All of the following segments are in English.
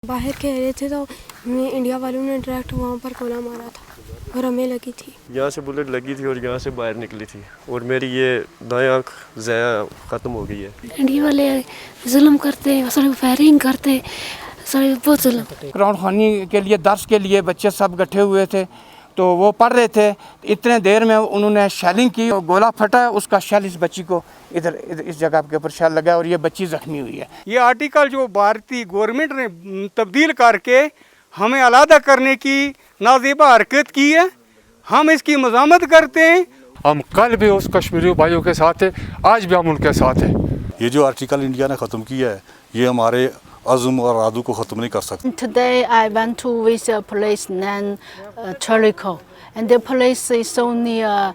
बाहर खेल रहे थे तो इंडिया वालों ने डायरेक्ट वहाँ पर गोला मारा था और हमें लगी थी। यहाँ से बुलेट लगी थी और यहाँ से बाहर निकली थी और मेरी ये दाएं आँख ज़ाया ख़त्म हो गई है। इंडिया वाले जुल्म करते, फायरिंग करते, बहुत जुल्म। कुरान ख़वानी के लिए दर्स के लिए बच्चे सब इकट्ठे हुए थे तो वो पढ़ रहे थे। इतने देर में उन्होंने शेलिंग की और गोला फटा, उसका शेल इस बच्ची को इधर इस जगह के ऊपर शेल लगा और ये बच्ची ज़ख्मी हुई है। ये आर्टिकल जो भारतीय गवर्नमेंट ने तब्दील करके हमें अलहदा करने की नाज़ेबा हरकत की है, हम इसकी मज़ामत करते हैं। हम कल भी उस कश्मीरी भाइयों के साथ हैं, आज भी हम उनके साथ हैं। ये जो आर्टिकल इंडिया ने ख़त्म किया है ये हमारे अज़्म और आदू को ख़त्म नहीं कर सकते। Today I went to visit a place named Chorico, and the place is so near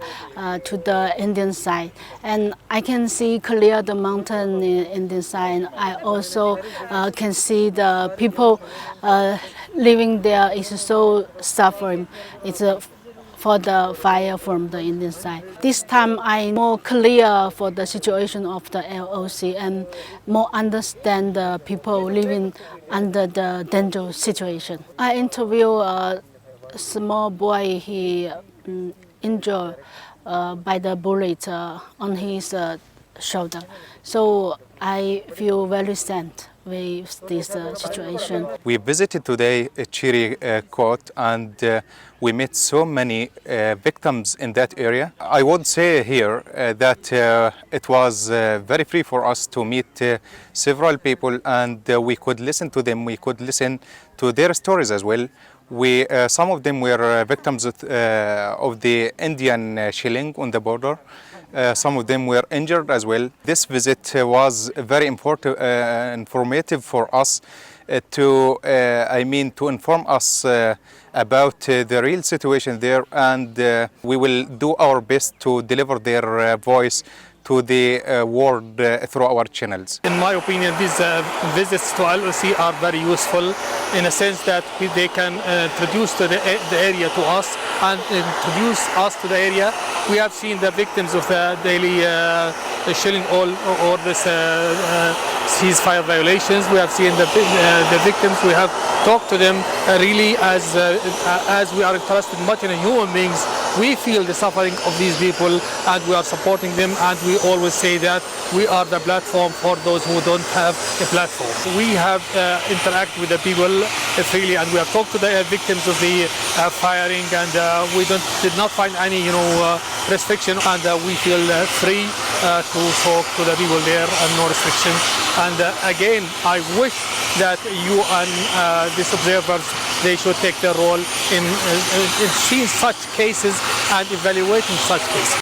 to the Indian side, and I can see clear the mountain in Indian side. And I also can see the people living there is so suffering. It's for the fire from the Indian side. This time I'm more clear for the situation of the LOC and more understand the people living under the dangerous situation. I interview a small boy, he injured by the bullet on his shoulder. So I feel very sad with this situation. We visited today Chiri Court and we met so many victims in that area. I would say here that it was very free for us to meet several people and we could listen to them, we could listen to their stories as well. Some of them were victims of the Indian shelling on the border. Some of them were injured as well. This visit was very informative for us to inform us about the real situation there, and we will do our best to deliver their voice to the world through our channels. In my opinion, these visits to LOC are very useful in a sense that they can introduce the area to us and introduce us to the area. We have seen the victims of the daily shelling or this ceasefire violations. We have seen the victims. We have talked to them really as we are interested much in human beings. We feel the suffering of these people and we are supporting them, and we always say that we are the platform for those who don't have a platform. We have interacted with the people freely and we have talked to the victims of the firing, and we did not find any restriction, and we feel free to talk to the people there and no restriction. And again, I wish that you and these observers, they should take their role in seeing such cases and evaluating such cases.